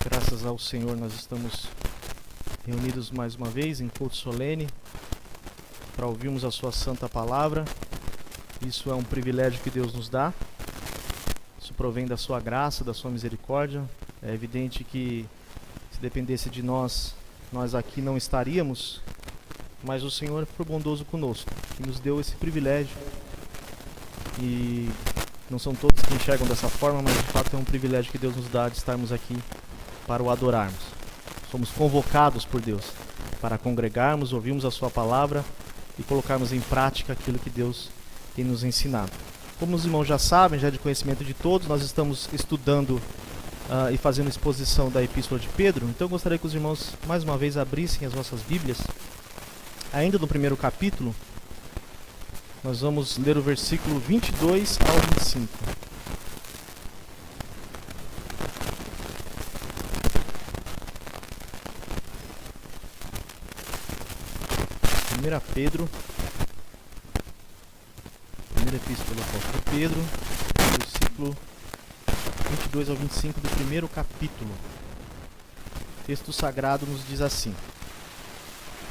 Graças ao Senhor, nós estamos reunidos mais uma vez em culto solene para ouvirmos a sua santa palavra. Isso é um privilégio que Deus nos dá. Isso provém da sua graça, da sua misericórdia. É evidente que se dependesse de nós aqui não estaríamos, mas o Senhor foi bondoso conosco e nos deu esse privilégio. E não são todos que enxergam dessa forma, mas de fato é um privilégio que Deus nos dá de estarmos aqui para o adorarmos. Somos convocados por Deus para congregarmos, ouvirmos a sua palavra e colocarmos em prática aquilo que Deus tem nos ensinado. Como os irmãos já sabem, já é de conhecimento de todos, nós estamos estudando e fazendo exposição da Epístola de Pedro. Então eu gostaria que os irmãos mais uma vez abrissem as vossas Bíblias. Ainda no primeiro capítulo, nós vamos ler o versículo 22 ao 25. 1 Pedro, primeira epístola do apóstolo Pedro, versículo 22 ao 25 do primeiro capítulo. O texto sagrado nos diz assim: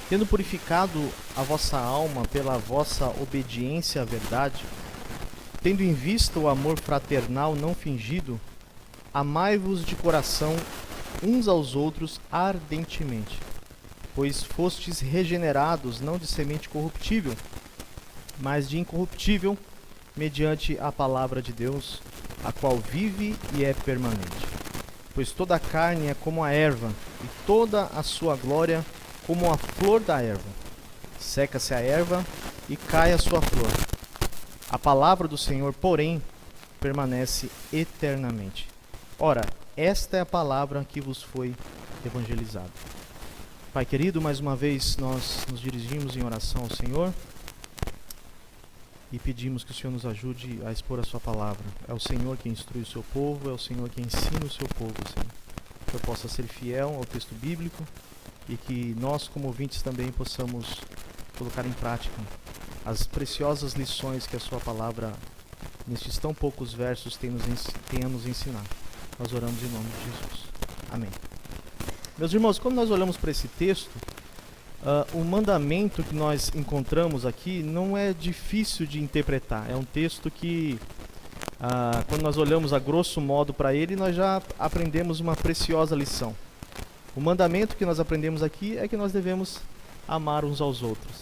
Tendo purificado a vossa alma pela vossa obediência à verdade, tendo em vista o amor fraternal não fingido, amai-vos de coração uns aos outros ardentemente, pois fostes regenerados não de semente corruptível, mas de incorruptível, mediante a palavra de Deus, a qual vive e é permanente. Pois toda a carne é como a erva, e toda a sua glória como a flor da erva. Seca-se a erva e cai a sua flor. A palavra do Senhor, porém, permanece eternamente. Ora, esta é a palavra que vos foi evangelizada. Pai querido, mais uma vez nós nos dirigimos em oração ao Senhor e pedimos que o Senhor nos ajude a expor a sua palavra. É o Senhor quem instrui o seu povo, é o Senhor quem ensina o seu povo, Senhor. Que eu possa ser fiel ao texto bíblico e que nós, como ouvintes, também possamos colocar em prática as preciosas lições que a sua palavra, nestes tão poucos versos, tem a nos ensinar. Nós oramos em nome de Jesus. Amém. Meus irmãos, quando nós olhamos para esse texto, o mandamento que nós encontramos aqui não é difícil de interpretar. É um texto que, quando nós olhamos a grosso modo para ele, nós já aprendemos uma preciosa lição. O mandamento que nós aprendemos aqui é que nós devemos amar uns aos outros.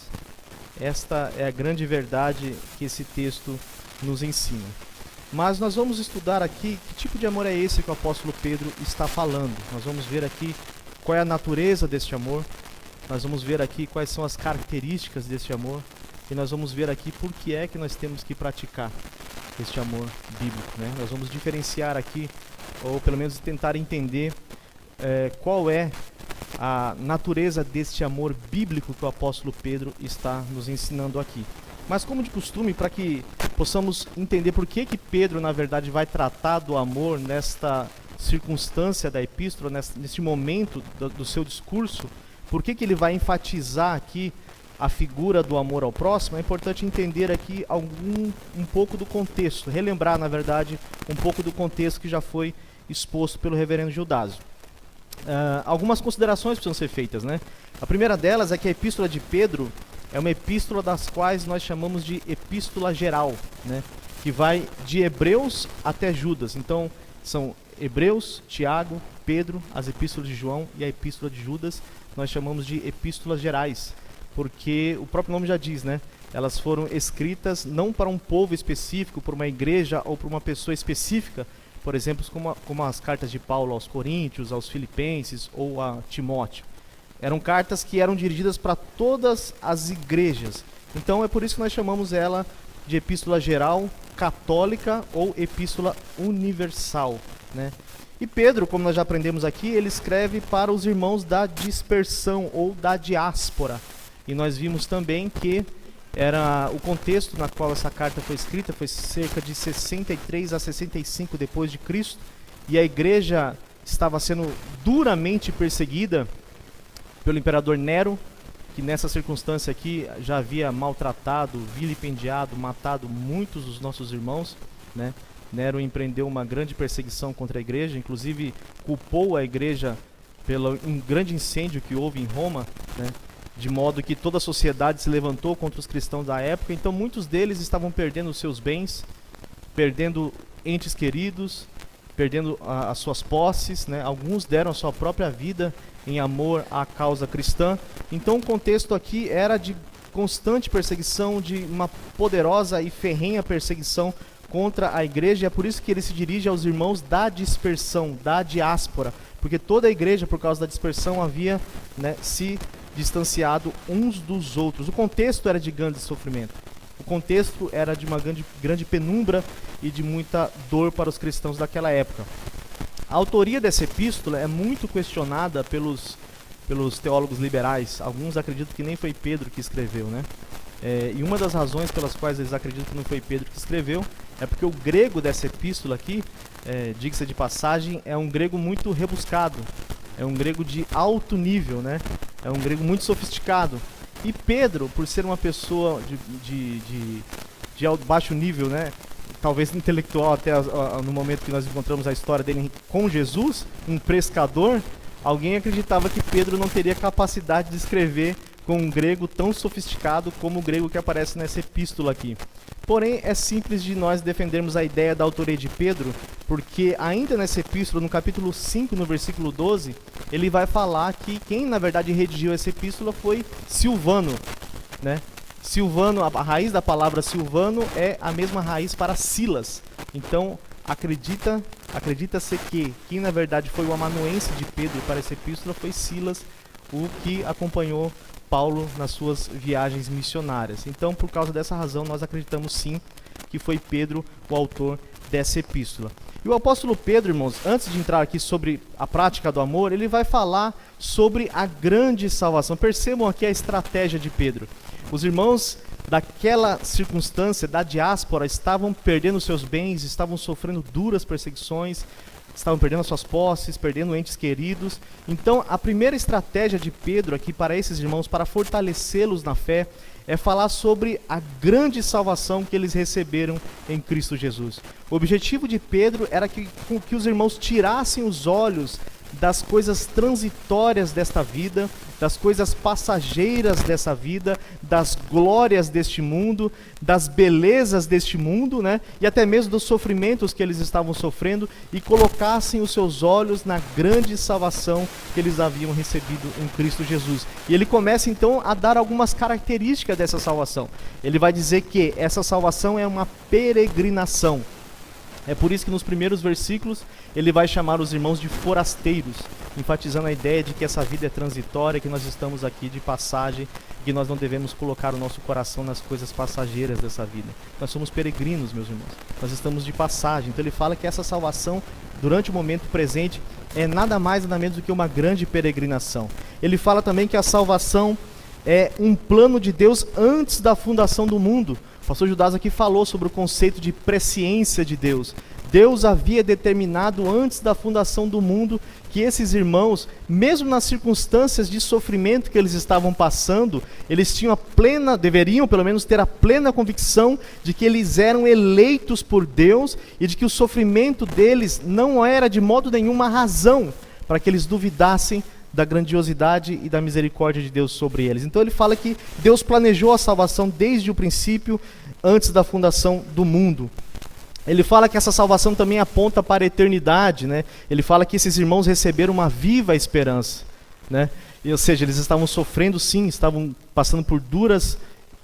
Esta é a grande verdade que esse texto nos ensina. Mas nós vamos estudar aqui que tipo de amor é esse que o apóstolo Pedro está falando. Nós vamos ver aqui qual é a natureza deste amor, nós vamos ver aqui quais são as características deste amor e nós vamos ver aqui por que é que nós temos que praticar este amor bíblico, né? Nós vamos diferenciar aqui, ou pelo menos tentar entender qual é a natureza deste amor bíblico que o apóstolo Pedro está nos ensinando aqui. Mas como de costume, para que possamos entender por que Pedro, na verdade, vai tratar do amor nesta circunstância da epístola, neste momento do seu discurso, por que ele vai enfatizar aqui a figura do amor ao próximo, é importante entender aqui um pouco do contexto, relembrar, na verdade, um pouco do contexto que já foi exposto pelo reverendo Gildásio. Algumas considerações precisam ser feitas, né? A primeira delas é que a epístola de Pedro é uma epístola das quais nós chamamos de epístola geral, né? Que vai de Hebreus até Judas. Então, são Hebreus, Tiago, Pedro, as epístolas de João e a epístola de Judas, nós chamamos de epístolas gerais, porque o próprio nome já diz, né? Elas foram escritas não para um povo específico, por uma igreja ou por uma pessoa específica, por exemplo, como as cartas de Paulo aos Coríntios, aos Filipenses ou a Timóteo. Eram cartas que eram dirigidas para todas as igrejas. Então é por isso que nós chamamos ela de epístola geral, católica ou epístola universal, né? E Pedro, como nós já aprendemos aqui, ele escreve para os irmãos da dispersão ou da diáspora. E nós vimos também que era o contexto na qual essa carta foi escrita, foi cerca de 63 a 65 depois de Cristo, e a igreja estava sendo duramente perseguida pelo imperador Nero, que nessa circunstância aqui já havia maltratado, vilipendiado, matado muitos dos nossos irmãos, né? Nero empreendeu uma grande perseguição contra a igreja, inclusive culpou a igreja pelo grande incêndio que houve em Roma, né? De modo que toda a sociedade se levantou contra os cristãos da época. Então muitos deles estavam perdendo os seus bens, perdendo entes queridos, perdendo as suas posses, né? Alguns deram a sua própria vida em amor à causa cristã. Então o contexto aqui era de constante perseguição, de uma poderosa e ferrenha perseguição contra a igreja. E é por isso que ele se dirige aos irmãos da dispersão, da diáspora, porque toda a igreja, por causa da dispersão, havia, né, se distanciado uns dos outros. O contexto era de grande sofrimento. O contexto era de uma grande penumbra e de muita dor para os cristãos daquela época. A autoria dessa epístola é muito questionada pelos teólogos liberais. Alguns acreditam que nem foi Pedro que escreveu, né? E uma das razões pelas quais eles acreditam que não foi Pedro que escreveu é porque o grego dessa epístola aqui, diga-se de passagem, é um grego muito rebuscado. É um grego de alto nível, né? É um grego muito sofisticado. E Pedro, por ser uma pessoa de baixo nível, né? Talvez intelectual até no momento que nós encontramos a história dele com Jesus, um pescador, alguém acreditava que Pedro não teria capacidade de escrever com um grego tão sofisticado como o grego que aparece nessa epístola aqui. Porém, é simples de nós defendermos a ideia da autoria de Pedro, porque ainda nessa epístola, no capítulo 5, no versículo 12, ele vai falar que quem na verdade redigiu essa epístola foi Silvano, né? Silvano, a raiz da palavra Silvano é a mesma raiz para Silas. Então, acredita-se que quem na verdade foi o amanuense de Pedro para essa epístola foi Silas, o que acompanhou Paulo nas suas viagens missionárias. Então, por causa dessa razão, nós acreditamos sim que foi Pedro o autor dessa epístola. E o apóstolo Pedro, irmãos, antes de entrar aqui sobre a prática do amor, ele vai falar sobre a grande salvação. Percebam aqui a estratégia de Pedro. Os irmãos daquela circunstância, da diáspora, estavam perdendo seus bens, estavam sofrendo duras perseguições, estavam perdendo as suas posses, perdendo entes queridos. Então, a primeira estratégia de Pedro aqui para esses irmãos, para fortalecê-los na fé, é falar sobre a grande salvação que eles receberam em Cristo Jesus. O objetivo de Pedro era que os irmãos tirassem os olhos das coisas transitórias desta vida, das coisas passageiras dessa vida, das glórias deste mundo, das belezas deste mundo, né? E até mesmo dos sofrimentos que eles estavam sofrendo, e colocassem os seus olhos na grande salvação que eles haviam recebido em Cristo Jesus. E ele começa então a dar algumas características dessa salvação. Ele vai dizer que essa salvação é uma peregrinação. É por isso que nos primeiros versículos ele vai chamar os irmãos de forasteiros, enfatizando a ideia de que essa vida é transitória, que nós estamos aqui de passagem, que nós não devemos colocar o nosso coração nas coisas passageiras dessa vida. Nós somos peregrinos, meus irmãos, nós estamos de passagem. Então ele fala que essa salvação, durante o momento presente, é nada mais nada menos do que uma grande peregrinação. Ele fala também que a salvação é um plano de Deus antes da fundação do mundo. O pastor Judas aqui falou sobre o conceito de presciência de Deus. Deus havia determinado antes da fundação do mundo que esses irmãos, mesmo nas circunstâncias de sofrimento que eles estavam passando, eles tinham deveriam pelo menos ter a plena convicção de que eles eram eleitos por Deus e de que o sofrimento deles não era de modo nenhum uma razão para que eles duvidassem da grandiosidade e da misericórdia de Deus sobre eles. Então ele fala que Deus planejou a salvação desde o princípio, antes da fundação do mundo. Ele fala que essa salvação também aponta para a eternidade, né? Ele fala que esses irmãos receberam uma viva esperança, né? Ou seja, eles estavam sofrendo sim, estavam passando por duras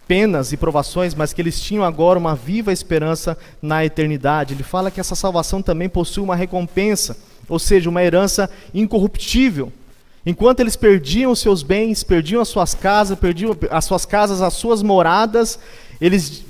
penas e provações, mas que eles tinham agora uma viva esperança na eternidade. Ele fala que essa salvação também possui uma recompensa, ou seja, uma herança incorruptível. Enquanto eles perdiam os seus bens, perdiam as suas casas, as suas moradas,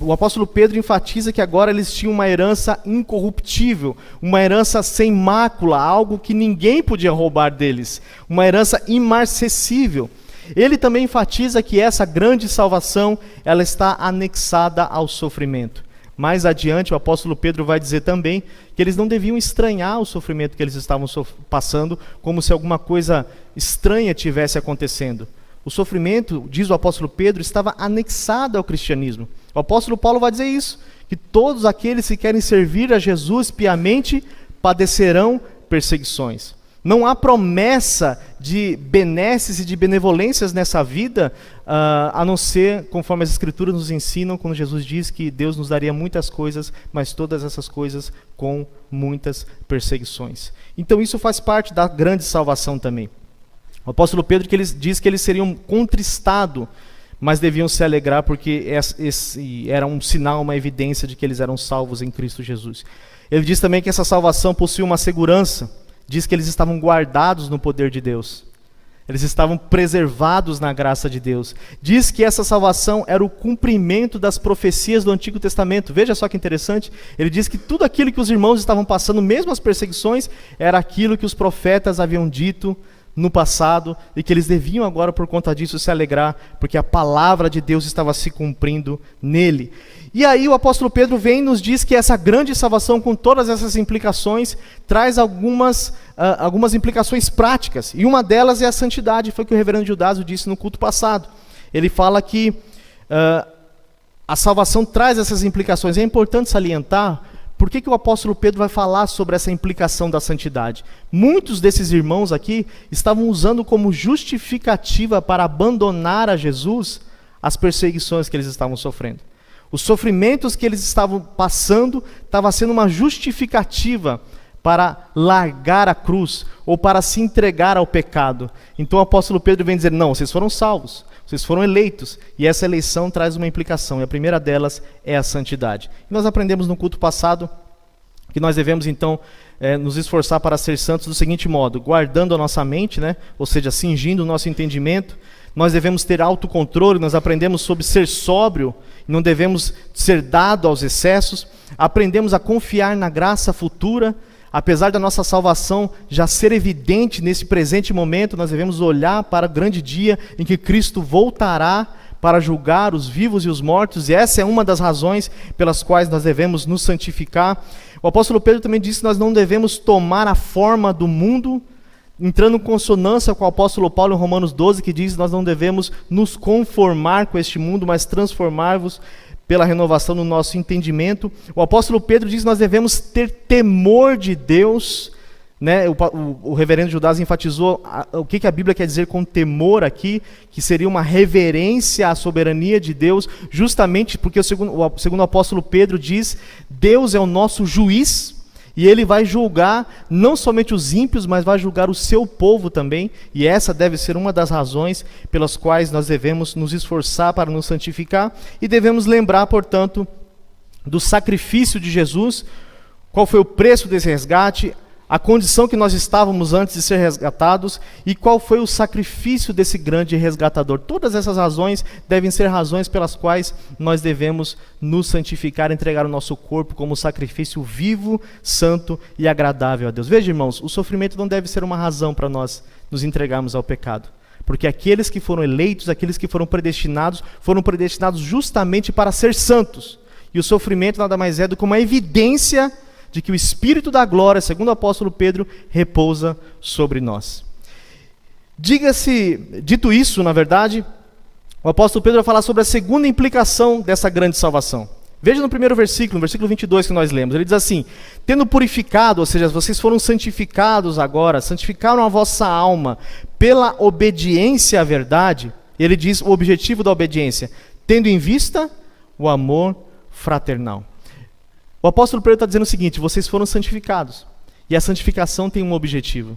o apóstolo Pedro enfatiza que agora eles tinham uma herança incorruptível, uma herança sem mácula, algo que ninguém podia roubar deles, uma herança imarcessível. Ele também enfatiza que essa grande salvação, ela está anexada ao sofrimento. Mais adiante, o apóstolo Pedro vai dizer também que eles não deviam estranhar o sofrimento que eles estavam passando, como se alguma coisa estranha tivesse acontecendo. O sofrimento, diz o apóstolo Pedro, estava anexado ao cristianismo. O apóstolo Paulo vai dizer isso, que todos aqueles que querem servir a Jesus piamente padecerão perseguições. Não há promessa de benesses e de benevolências nessa vida, a não ser, conforme as Escrituras nos ensinam, quando Jesus diz que Deus nos daria muitas coisas, mas todas essas coisas com muitas perseguições. Então isso faz parte da grande salvação também. O apóstolo Pedro diz que eles seriam contristados, mas deviam se alegrar porque esse era um sinal, uma evidência de que eles eram salvos em Cristo Jesus. Ele diz também que essa salvação possui uma segurança. Diz que eles estavam guardados no poder de Deus. Eles estavam preservados na graça de Deus. Diz que essa salvação era o cumprimento das profecias do Antigo Testamento. Veja só que interessante. Ele diz que tudo aquilo que os irmãos estavam passando, mesmo as perseguições, era aquilo que os profetas haviam dito no passado e que eles deviam agora, por conta disso, se alegrar, porque a palavra de Deus estava se cumprindo nele. E aí o apóstolo Pedro vem e nos diz que essa grande salvação, com todas essas implicações, traz algumas implicações práticas. E uma delas é a santidade, foi o que o reverendo Gildásio disse no culto passado. Ele fala que a salvação traz essas implicações. É importante salientar por que o apóstolo Pedro vai falar sobre essa implicação da santidade. Muitos desses irmãos aqui estavam usando como justificativa para abandonar a Jesus as perseguições que eles estavam sofrendo. Os sofrimentos que eles estavam passando estava sendo uma justificativa para largar a cruz ou para se entregar ao pecado. Então o apóstolo Pedro vem dizer, não, vocês foram salvos, vocês foram eleitos, e essa eleição traz uma implicação, e a primeira delas é a santidade. E nós aprendemos no culto passado que nós devemos então nos esforçar para ser santos do seguinte modo, guardando a nossa mente, ou seja, cingindo o nosso entendimento. Nós devemos ter autocontrole, nós aprendemos sobre ser sóbrio, não devemos ser dado aos excessos. Aprendemos a confiar na graça futura, apesar da nossa salvação já ser evidente nesse presente momento, nós devemos olhar para o grande dia em que Cristo voltará para julgar os vivos e os mortos, e essa é uma das razões pelas quais nós devemos nos santificar. O apóstolo Pedro também disse que nós não devemos tomar a forma do mundo, entrando em consonância com o apóstolo Paulo em Romanos 12, que diz que nós não devemos nos conformar com este mundo, mas transformar-vos pela renovação do nosso entendimento. O apóstolo Pedro diz que nós devemos ter temor de Deus, o reverendo Gildásio enfatizou o que a Bíblia quer dizer com temor aqui, que seria uma reverência à soberania de Deus, justamente porque segundo o apóstolo Pedro diz, Deus é o nosso juiz, e ele vai julgar não somente os ímpios, mas vai julgar o seu povo também. E essa deve ser uma das razões pelas quais nós devemos nos esforçar para nos santificar. E devemos lembrar, portanto, do sacrifício de Jesus, qual foi o preço desse resgate, a condição que nós estávamos antes de ser resgatados e qual foi o sacrifício desse grande resgatador. Todas essas razões devem ser razões pelas quais nós devemos nos santificar, entregar o nosso corpo como sacrifício vivo, santo e agradável a Deus. Veja, irmãos, o sofrimento não deve ser uma razão para nós nos entregarmos ao pecado. Porque aqueles que foram eleitos, aqueles que foram predestinados justamente para ser santos. E o sofrimento nada mais é do que uma evidência de que o Espírito da glória, segundo o apóstolo Pedro, repousa sobre nós. Dito isso, na verdade, o apóstolo Pedro vai falar sobre a segunda implicação dessa grande salvação. Veja no primeiro versículo, no versículo 22 que nós lemos, ele diz assim, tendo purificado, ou seja, vocês foram santificados agora, santificaram a vossa alma pela obediência à verdade, ele diz o objetivo da obediência, tendo em vista o amor fraternal. O apóstolo Pedro está dizendo o seguinte, vocês foram santificados, e a santificação tem um objetivo.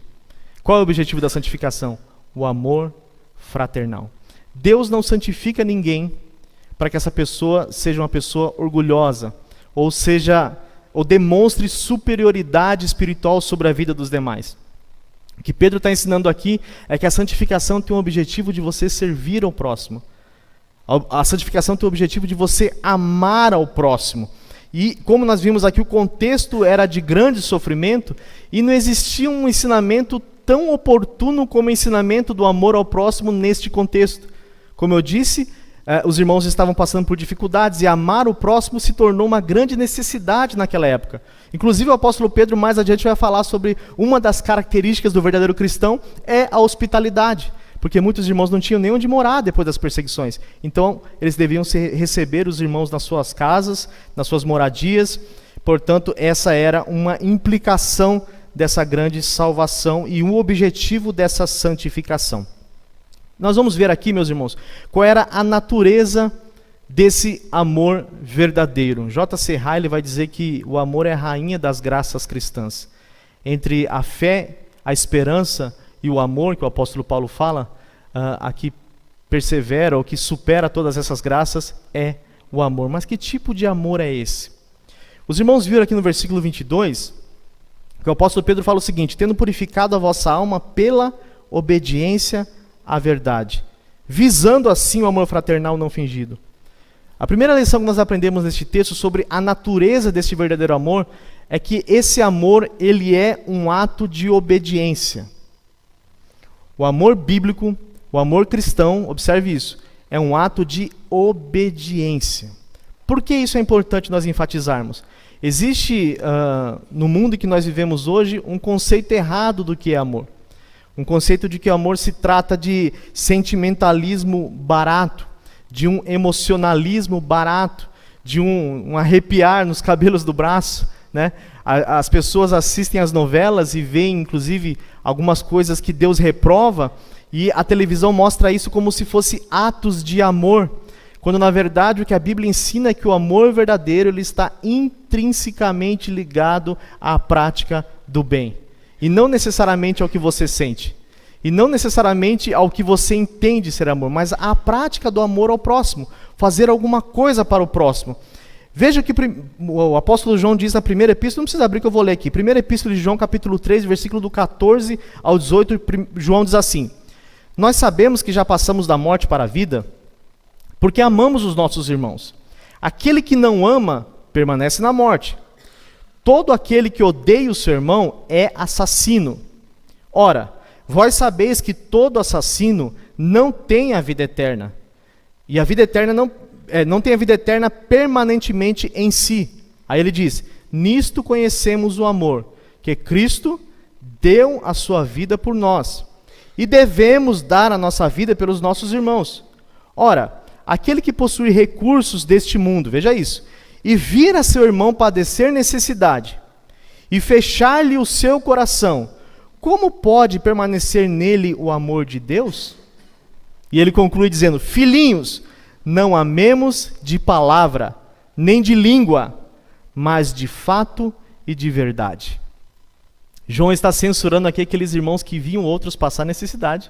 Qual é o objetivo da santificação? O amor fraternal. Deus não santifica ninguém para que essa pessoa seja uma pessoa orgulhosa, ou demonstre superioridade espiritual sobre a vida dos demais. O que Pedro está ensinando aqui é que a santificação tem o objetivo de você servir ao próximo. A santificação tem o objetivo de você amar ao próximo. E como nós vimos aqui, o contexto era de grande sofrimento e não existia um ensinamento tão oportuno como o ensinamento do amor ao próximo neste contexto. Como eu disse, os irmãos estavam passando por dificuldades e amar o próximo se tornou uma grande necessidade naquela época. Inclusive o apóstolo Pedro mais adiante vai falar sobre uma das características do verdadeiro cristão é a hospitalidade. porque muitos irmãos não tinham nem onde morar depois das perseguições. Então, eles deviam receber os irmãos nas suas casas, nas suas moradias. Portanto, essa era uma implicação dessa grande salvação e um objetivo dessa santificação. Nós vamos ver aqui, meus irmãos, qual era a natureza desse amor verdadeiro. J.C. Ryle vai dizer que o amor é a rainha das graças cristãs. Entre a fé, a esperança e o amor, que o apóstolo Paulo fala, a que persevera ou que supera todas essas graças, é o amor. Mas que tipo de amor é esse? Os irmãos viram aqui no versículo 22, que o apóstolo Pedro fala o seguinte: tendo purificado a vossa alma pela obediência à verdade, visando assim o amor fraternal não fingido. A primeira lição que nós aprendemos neste texto sobre a natureza deste verdadeiro amor é que esse amor, ele é um ato de obediência. O amor bíblico, o amor cristão, observe isso, é um ato de obediência. Por que isso é importante nós enfatizarmos? Existe no mundo em que nós vivemos hoje um conceito errado do que é amor. Um conceito de que o amor se trata de sentimentalismo barato, de um emocionalismo barato, de um arrepiar nos cabelos do braço, né? As pessoas assistem às novelas e veem, inclusive, algumas coisas que Deus reprova, e a televisão mostra isso como se fosse atos de amor, quando na verdade o que a Bíblia ensina é que o amor verdadeiro ele está intrinsecamente ligado à prática do bem, e não necessariamente ao que você sente. E não necessariamente ao que você entende ser amor, mas à prática do amor ao próximo, fazer alguma coisa para o próximo. Veja que o apóstolo João diz na primeira epístola, não precisa abrir que eu vou ler aqui, primeira epístola de João, capítulo 3, versículo do 14 ao 18, João diz assim: nós sabemos que já passamos da morte para a vida, porque amamos os nossos irmãos. Aquele que não ama, permanece na morte. Todo aquele que odeia o seu irmão é assassino. Ora, vós sabeis que todo assassino não tem a vida eterna. E a vida eterna não tem a vida eterna permanentemente em si. Aí ele diz: nisto conhecemos o amor, que Cristo deu a sua vida por nós. E devemos dar a nossa vida pelos nossos irmãos. Ora, aquele que possui recursos deste mundo, veja isso, e vir a seu irmão padecer necessidade, e fechar-lhe o seu coração, como pode permanecer nele o amor de Deus? E ele conclui dizendo: filhinhos, não amemos de palavra, nem de língua, mas de fato e de verdade. João está censurando aqui aqueles irmãos que viam outros passar necessidade.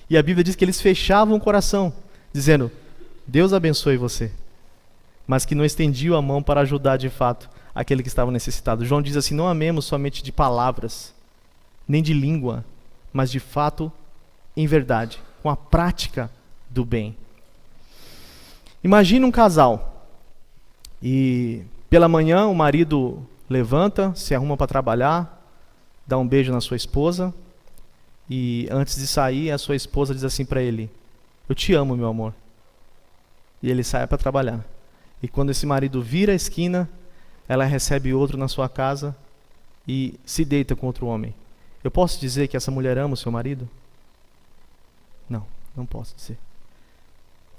E a Bíblia diz que eles fechavam o coração, dizendo: Deus abençoe você. Mas que não estendiam a mão para ajudar de fato aquele que estava necessitado. João diz assim: não amemos somente de palavras, nem de língua, mas de fato, em verdade, com a prática do bem. Imagina um casal, e pela manhã o marido levanta, se arruma para trabalhar, dá um beijo na sua esposa, e antes de sair a sua esposa diz assim para ele: eu te amo, meu amor. E ele sai para trabalhar. E quando esse marido vira a esquina, ela recebe outro na sua casa e se deita com outro homem. Eu posso dizer que essa mulher ama o seu marido? Não, não posso dizer.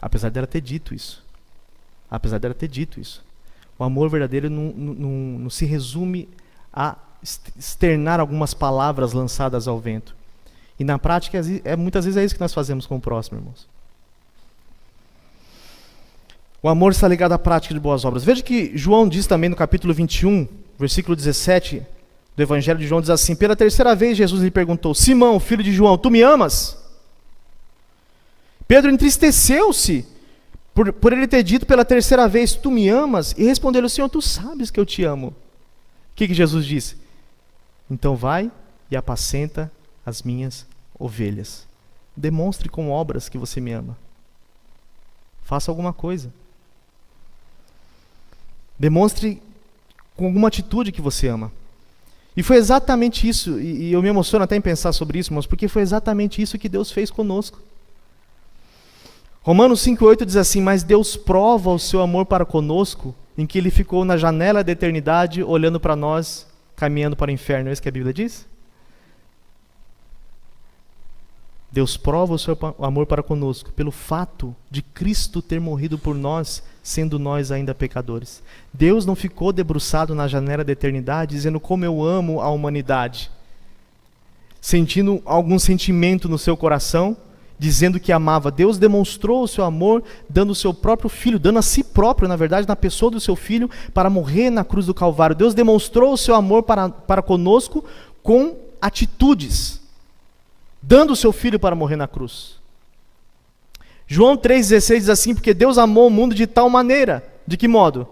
Apesar dela ter dito isso. Apesar dela ter dito isso. O amor verdadeiro não se resume a externar algumas palavras lançadas ao vento. E na prática, muitas vezes é isso que nós fazemos com o próximo, irmãos. O amor está ligado à prática de boas obras. Veja que João diz também no capítulo 21, versículo 17, do Evangelho de João, diz assim: pela terceira vez Jesus lhe perguntou: Simão, filho de João, tu me amas? Pedro entristeceu-se por ele ter dito pela terceira vez: tu me amas? E respondeu-lhe: Senhor, tu sabes que eu te amo. O que Jesus disse? Então vai e apacenta as minhas ovelhas. Demonstre com obras que você me ama. Faça alguma coisa. Demonstre com alguma atitude que você ama. E foi exatamente isso, e eu me emociono até em pensar sobre isso, irmãos, porque foi exatamente isso que Deus fez conosco. Romanos 5,8 diz assim: mas Deus prova o seu amor para conosco, em que Ele ficou na janela da eternidade, olhando para nós, caminhando para o inferno. É isso que a Bíblia diz? Deus prova o seu amor para conosco pelo fato de Cristo ter morrido por nós, sendo nós ainda pecadores. Deus não ficou debruçado na janela da eternidade dizendo como eu amo a humanidade, sentindo algum sentimento no seu coração, dizendo que amava. Deus demonstrou o seu amor dando o seu próprio filho, dando a si próprio, na verdade, na pessoa do seu filho, para morrer na cruz do Calvário. Deus demonstrou o seu amor para conosco com atitudes, dando o seu filho para morrer na cruz. João 3,16 diz assim: porque Deus amou o mundo de tal maneira, de que modo?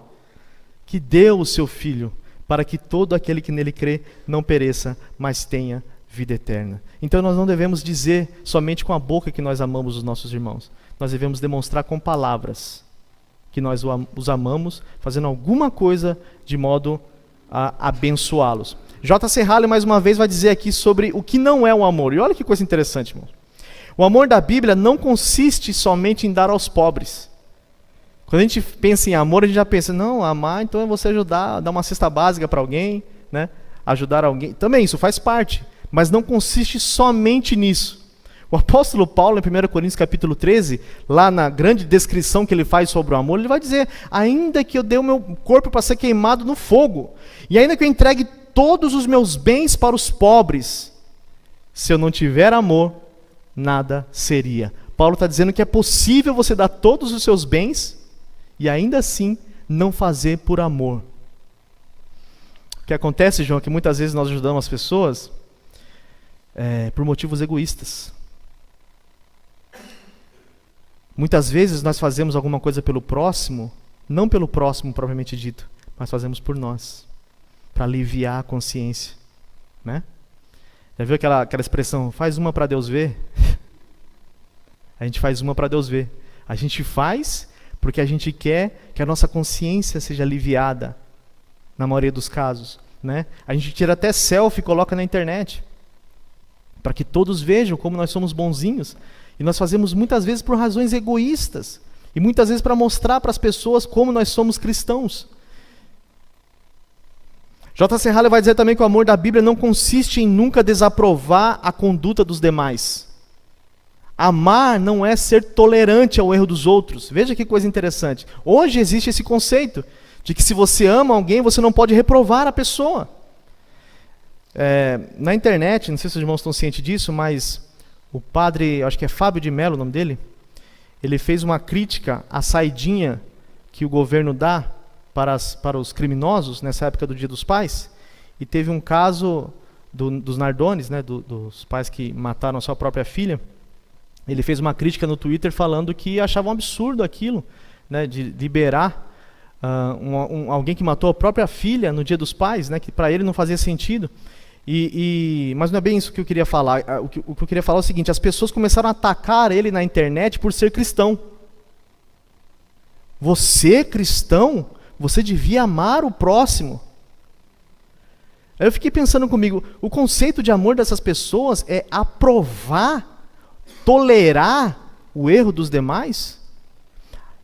Que deu o seu filho, para que todo aquele que nele crê não pereça, mas tenha vida eterna. Então nós não devemos dizer somente com a boca que nós amamos os nossos irmãos. Nós devemos demonstrar com palavras que nós os amamos, fazendo alguma coisa de modo a abençoá-los. J.C. Halley mais uma vez vai dizer aqui sobre o que não é o amor. E olha que coisa interessante, irmãos. O amor da Bíblia não consiste somente em dar aos pobres. Quando a gente pensa em amor, a gente já pensa, não, amar então é você ajudar, dar uma cesta básica para alguém, né? Ajudar alguém. Também isso faz parte. Mas não consiste somente nisso. O apóstolo Paulo, em 1 Coríntios capítulo 13, lá na grande descrição que ele faz sobre o amor, ele vai dizer: ainda que eu dê o meu corpo para ser queimado no fogo, e ainda que eu entregue todos os meus bens para os pobres, se eu não tiver amor, nada seria. Paulo está dizendo que é possível você dar todos os seus bens e ainda assim não fazer por amor. O que acontece, João, é que muitas vezes nós ajudamos as pessoas por motivos egoístas. Muitas vezes nós fazemos alguma coisa pelo próximo, não pelo próximo propriamente dito, mas fazemos por nós, para aliviar a consciência, né? Já viu aquela expressão, faz uma para Deus ver? A gente faz uma para Deus ver. A gente faz porque a gente quer que a nossa consciência seja aliviada, na maioria dos casos, né? A gente tira até selfie e coloca na internet, para que todos vejam como nós somos bonzinhos. E nós fazemos muitas vezes por razões egoístas, e muitas vezes para mostrar para as pessoas como nós somos cristãos. J.C. Halley vai dizer também que o amor da Bíblia não consiste em nunca desaprovar a conduta dos demais. Amar não é ser tolerante ao erro dos outros. Veja que coisa interessante. Hoje existe esse conceito de que se você ama alguém, você não pode reprovar a pessoa. Na internet, não sei se os irmãos estão cientes disso, mas o padre, acho que é Fábio de Mello o nome dele, ele fez uma crítica à saidinha que o governo dá para os criminosos nessa época do Dia dos Pais, e teve um caso dos Nardones, né, dos pais que mataram a sua própria filha. Ele fez uma crítica no Twitter falando que achava um absurdo aquilo, né, de liberar alguém que matou a própria filha no Dia dos Pais, né, que para ele não fazia sentido. Mas não é bem isso que eu queria falar. O que eu queria falar é o seguinte: as pessoas começaram a atacar ele na internet por ser cristão. Você, cristão, você devia amar o próximo. Aí eu fiquei pensando comigo, o conceito de amor dessas pessoas é aprovar, tolerar o erro dos demais?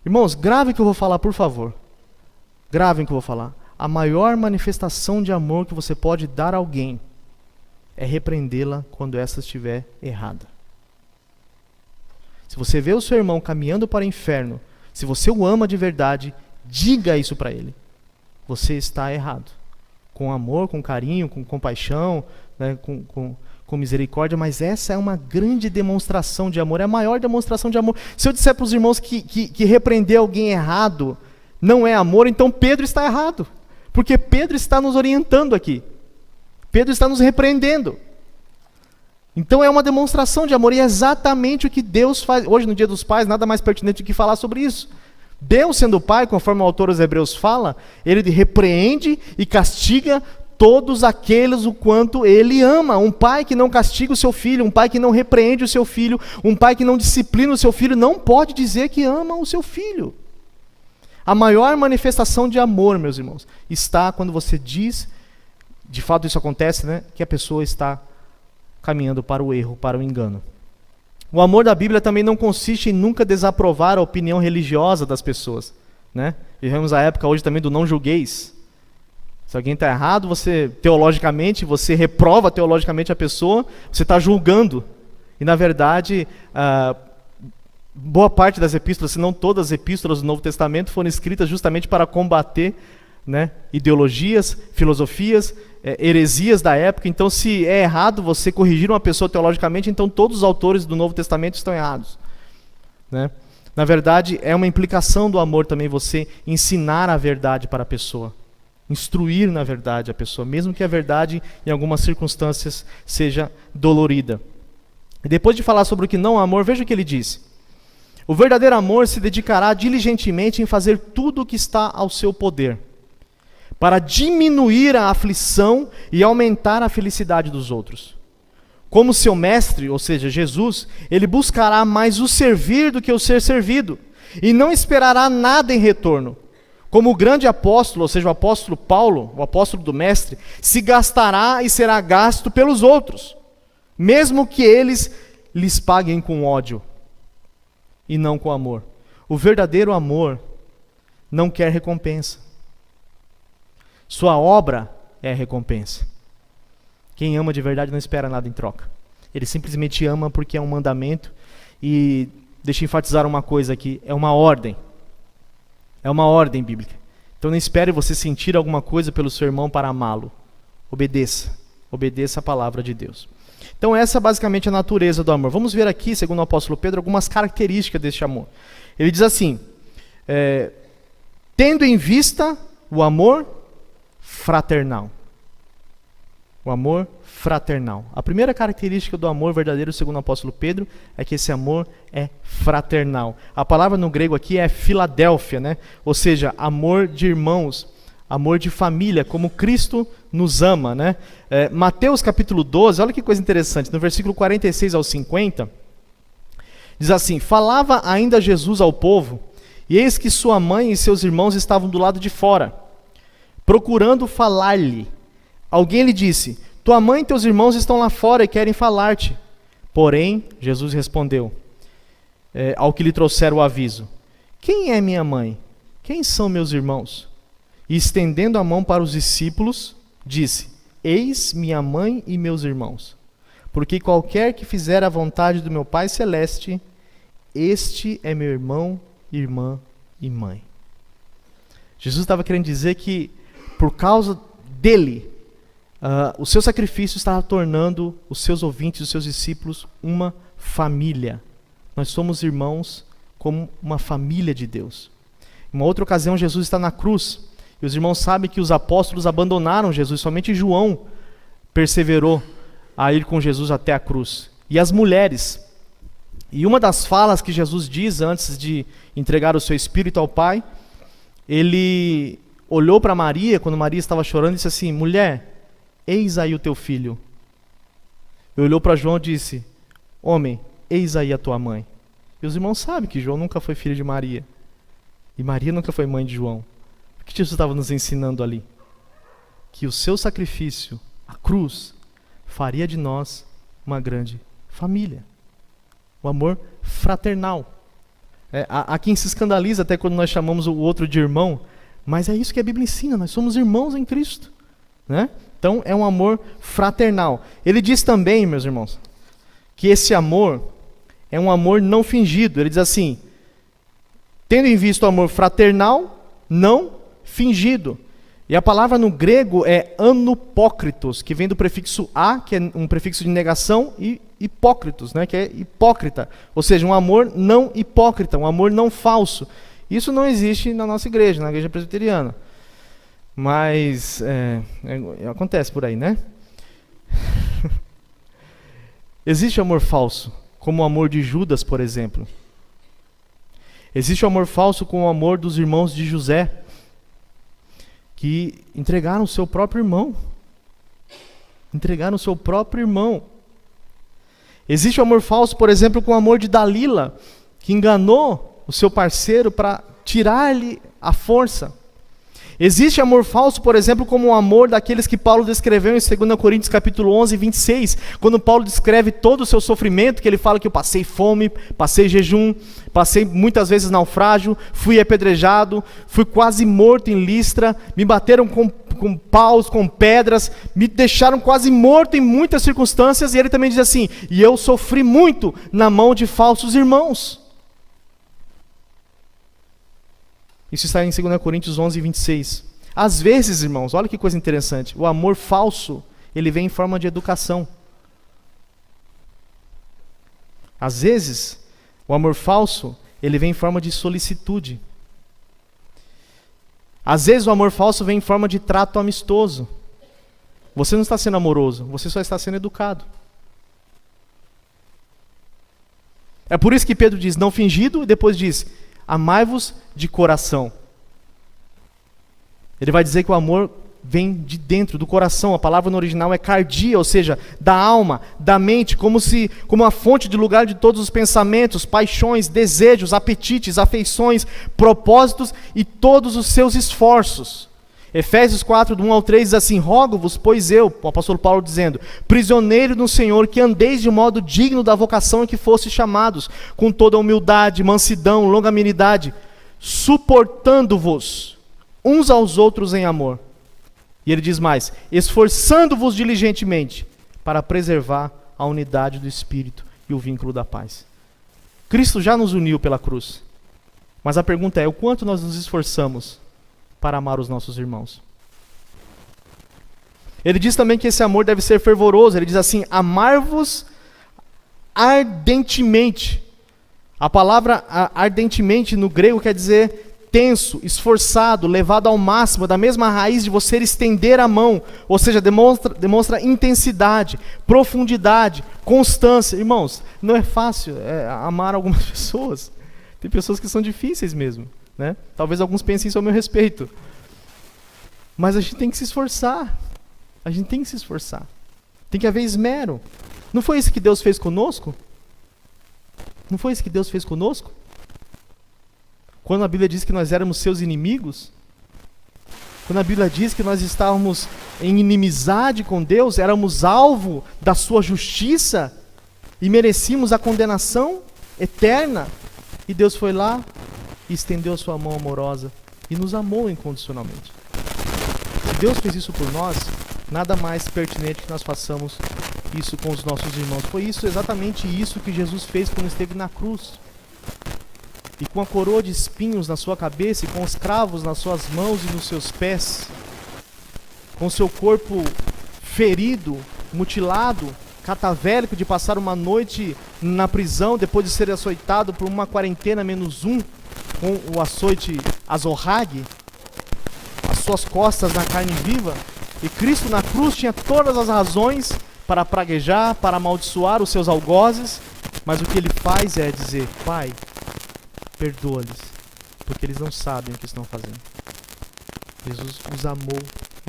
Irmãos, gravem o que eu vou falar, por favor. Gravem o que eu vou falar. A maior manifestação de amor que você pode dar a alguém é repreendê-la quando essa estiver errada. Se você vê o seu irmão caminhando para o inferno, se você o ama de verdade, diga isso para ele. Você está errado. Com amor, com carinho, com compaixão, né, com misericórdia, mas essa é uma grande demonstração de amor, é a maior demonstração de amor. Se eu disser para os irmãos que repreender alguém errado não é amor, então Pedro está errado. Porque Pedro está nos orientando aqui. Pedro está nos repreendendo. Então é uma demonstração de amor, e é exatamente o que Deus faz. Hoje, no Dia dos Pais, nada mais pertinente do que falar sobre isso. Deus, sendo Pai, conforme o autor dos Hebreus fala, Ele repreende e castiga todos aqueles o quanto Ele ama. Um pai que não castiga o seu filho, um pai que não repreende o seu filho, um pai que não disciplina o seu filho, não pode dizer que ama o seu filho. A maior manifestação de amor, meus irmãos, está quando você diz, de fato isso acontece, né, que a pessoa está caminhando para o erro, para o engano. O amor da Bíblia também não consiste em nunca desaprovar a opinião religiosa das pessoas, né? Vivemos a época hoje também do não julgueis. Se alguém está errado, você reprova teologicamente a pessoa, você está julgando. E na verdade, boa parte das epístolas, se não todas as epístolas do Novo Testamento, foram escritas justamente para combater, né, ideologias, filosofias, heresias da época. Então, se é errado você corrigir uma pessoa teologicamente, então todos os autores do Novo Testamento estão errados, né? Na verdade, é uma implicação do amor também você ensinar a verdade para a pessoa, instruir na verdade a pessoa, mesmo que a verdade em algumas circunstâncias seja dolorida. E depois de falar sobre o que não é amor, veja o que ele diz: o verdadeiro amor se dedicará diligentemente em fazer tudo o que está ao seu poder, para diminuir a aflição e aumentar a felicidade dos outros. Como seu mestre, ou seja, Jesus, ele buscará mais o servir do que o ser servido, e não esperará nada em retorno. Como o grande apóstolo, ou seja, o apóstolo Paulo, o apóstolo do mestre, se gastará e será gasto pelos outros, mesmo que eles lhes paguem com ódio e não com amor. O verdadeiro amor não quer recompensa. Sua obra é a recompensa. Quem ama de verdade não espera nada em troca. Ele simplesmente ama porque é um mandamento. E deixa eu enfatizar uma coisa aqui, é uma ordem. É uma ordem bíblica. Então não espere você sentir alguma coisa pelo seu irmão para amá-lo. Obedeça. Obedeça a palavra de Deus. Então essa é basicamente a natureza do amor. Vamos ver aqui, segundo o apóstolo Pedro, algumas características deste amor. Ele diz assim: tendo em vista o amor fraternal. O amor fraternal. A primeira característica do amor verdadeiro, segundo o apóstolo Pedro, é que esse amor é fraternal. A palavra no grego aqui é Filadélfia, né? Ou seja, amor de irmãos, amor de família, como Cristo nos ama, né? Mateus capítulo 12, olha que coisa interessante, no versículo 46 ao 50, diz assim: falava ainda Jesus ao povo, e eis que sua mãe e seus irmãos estavam do lado de fora, procurando falar-lhe. Alguém lhe disse: tua mãe e teus irmãos estão lá fora e querem falar-te. Porém, Jesus respondeu, ao que lhe trouxeram o aviso: quem é minha mãe? Quem são meus irmãos? E estendendo a mão para os discípulos, disse: eis minha mãe e meus irmãos. Porque qualquer que fizer a vontade do meu Pai Celeste, este é meu irmão, irmã e mãe. Jesus estava querendo dizer que, por causa dele, o seu sacrifício estava tornando os seus ouvintes, os seus discípulos, uma família. Nós somos irmãos como uma família de Deus. Em uma outra ocasião, Jesus está na cruz, e os irmãos sabem que os apóstolos abandonaram Jesus, somente João perseverou a ir com Jesus até a cruz. E as mulheres. E uma das falas que Jesus diz antes de entregar o seu espírito ao Pai, ele olhou para Maria, quando Maria estava chorando, e disse assim: mulher, eis aí o teu filho. E olhou para João e disse: homem, eis aí a tua mãe. E os irmãos sabem que João nunca foi filho de Maria. E Maria nunca foi mãe de João. O que Jesus estava nos ensinando ali? Que o seu sacrifício, a cruz, faria de nós uma grande família. O amor fraternal. Há quem se escandaliza até quando nós chamamos o outro de irmão, mas é isso que a Bíblia ensina, nós somos irmãos em Cristo, né? Então é um amor fraternal. Ele diz também, meus irmãos, que esse amor é um amor não fingido. Ele diz assim: tendo em vista o amor fraternal, não fingido. E a palavra no grego é anupócritos, que vem do prefixo a, que é um prefixo de negação, e hipócritos, né, que é hipócrita. Ou seja, um amor não hipócrita, um amor não falso. Isso não existe na nossa igreja, na igreja presbiteriana. Mas acontece por aí, né? Existe amor falso, como o amor de Judas, por exemplo. Existe o amor falso com o amor dos irmãos de José, que entregaram o seu próprio irmão. Entregaram o seu próprio irmão. Existe o amor falso, por exemplo, com o amor de Dalila, que enganou o seu parceiro para tirar-lhe a força. Existe amor falso, por exemplo, como o amor daqueles que Paulo descreveu em 2 Coríntios capítulo 11, 26, quando Paulo descreve todo o seu sofrimento, que ele fala que eu passei fome, passei jejum, passei muitas vezes naufrágio, fui apedrejado, fui quase morto em Listra, me bateram com paus, com pedras, me deixaram quase morto em muitas circunstâncias, e ele também diz assim, e eu sofri muito na mão de falsos irmãos. Isso está em 2 Coríntios 11, 26. Às vezes, irmãos, olha que coisa interessante, o amor falso, ele vem em forma de educação. Às vezes, o amor falso, ele vem em forma de solicitude. Às vezes o amor falso vem em forma de trato amistoso. Você não está sendo amoroso, você só está sendo educado. É por isso que Pedro diz, não fingido, e depois diz, amai-vos de coração. Ele vai dizer que o amor vem de dentro, do coração. A palavra no original é cardia, ou seja, da alma, da mente, como a fonte de lugar de todos os pensamentos, paixões, desejos, apetites, afeições, propósitos e todos os seus esforços. Efésios 4, do 1 ao 3 diz assim, rogo-vos, pois eu, o apóstolo Paulo dizendo, prisioneiro no Senhor, que andeis de modo digno da vocação em que fostes chamados, com toda humildade, mansidão, longanimidade, suportando-vos uns aos outros em amor. E ele diz mais, esforçando-vos diligentemente para preservar a unidade do Espírito e o vínculo da paz. Cristo já nos uniu pela cruz, mas a pergunta é, o quanto nós nos esforçamos para amar os nossos irmãos? Ele diz também que esse amor deve ser fervoroso. Ele diz assim, amar-vos ardentemente. A palavra ardentemente no grego quer dizer tenso, esforçado, levado ao máximo, da mesma raiz de você estender a mão, ou seja, demonstra intensidade, profundidade, constância. Irmãos, não é fácil amar algumas pessoas. Tem pessoas que são difíceis mesmo. Né? Talvez alguns pensem isso ao meu respeito. Mas a gente tem que se esforçar. A gente tem que se esforçar. Tem que haver esmero. Não foi isso que Deus fez conosco? Não foi isso que Deus fez conosco? Quando a Bíblia diz que nós éramos seus inimigos, quando a Bíblia diz que nós estávamos em inimizade com Deus, éramos alvo da sua justiça e merecíamos a condenação eterna, e Deus foi lá e estendeu a sua mão amorosa e nos amou incondicionalmente. Se Deus fez isso por nós, nada mais pertinente que nós façamos isso com os nossos irmãos. Foi exatamente isso que Jesus fez quando esteve na cruz. E com a coroa de espinhos na sua cabeça e com os cravos nas suas mãos e nos seus pés, com seu corpo ferido, mutilado, catavélico de passar uma noite na prisão depois de ser açoitado por uma quarentena -1, com o açoite azorrague, as suas costas na carne viva, e Cristo na cruz tinha todas as razões para praguejar, para amaldiçoar os seus algozes, mas o que ele faz é dizer, Pai, perdoa-lhes, porque eles não sabem o que estão fazendo. Jesus os amou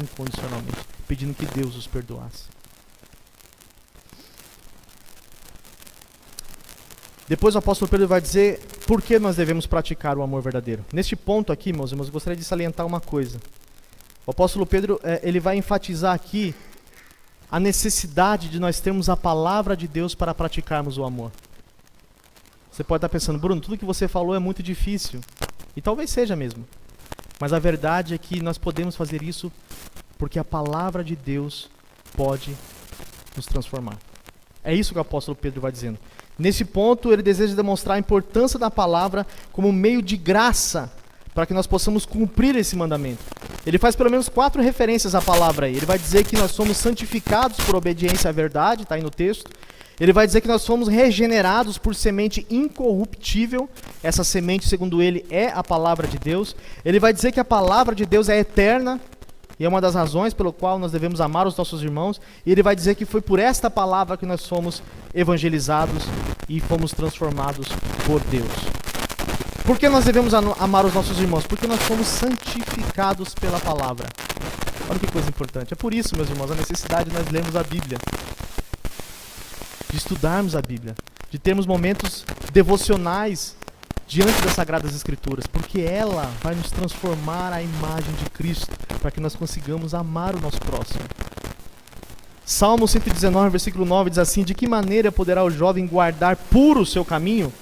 incondicionalmente, pedindo que Deus os perdoasse. Depois o apóstolo Pedro vai dizer por que nós devemos praticar o amor verdadeiro. Neste ponto aqui, meus irmãos, eu gostaria de salientar uma coisa. O apóstolo Pedro ele vai enfatizar aqui a necessidade de nós termos a palavra de Deus para praticarmos o amor. Você pode estar pensando, Bruno, tudo que você falou é muito difícil. E talvez seja mesmo. Mas a verdade é que nós podemos fazer isso porque a palavra de Deus pode nos transformar. É isso que o apóstolo Pedro vai dizendo. Nesse ponto, ele deseja demonstrar a importância da palavra como meio de graça para que nós possamos cumprir esse mandamento. Ele faz pelo menos 4 referências à palavra aí. Ele vai dizer que nós somos santificados por obediência à verdade, está aí no texto. Ele vai dizer que nós fomos regenerados por semente incorruptível. Essa semente, segundo ele, é a palavra de Deus. Ele vai dizer que a palavra de Deus é eterna, e é uma das razões pelo qual nós devemos amar os nossos irmãos. E ele vai dizer que foi por esta palavra que nós fomos evangelizados e fomos transformados por Deus. Por que nós devemos amar os nossos irmãos? Porque nós fomos santificados pela palavra. Olha que coisa importante. É por isso, meus irmãos, a necessidade de nós lermos a Bíblia, de estudarmos a Bíblia, de termos momentos devocionais, diante das Sagradas Escrituras, porque ela vai nos transformar à imagem de Cristo, para que nós consigamos amar o nosso próximo. Salmo 119, versículo 9 diz assim: de que maneira poderá o jovem guardar puro o seu caminho?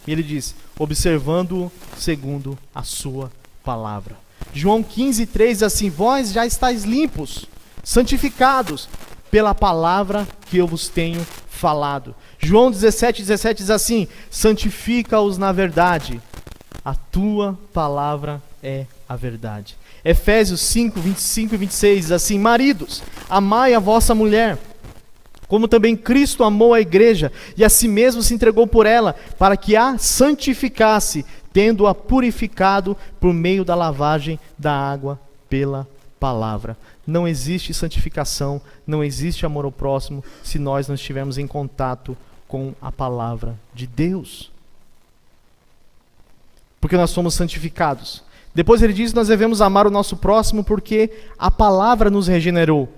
E ele diz: observando-o segundo a sua palavra. João 15, 3 diz assim: vós já estáis limpos, santificados pela palavra que eu vos tenho falado. João 17, 17 diz assim: santifica-os na verdade, a tua palavra é a verdade. Efésios 5, 25 e 26 diz assim: maridos, amai a vossa mulher, como também Cristo amou a igreja e a si mesmo se entregou por ela, para que a santificasse, tendo-a purificado por meio da lavagem da água pela palavra. Não existe santificação, não existe amor ao próximo, se nós não estivermos em contato com a palavra de Deus. Porque nós somos santificados. Depois ele diz que nós devemos amar o nosso próximo porque a palavra nos regenerou.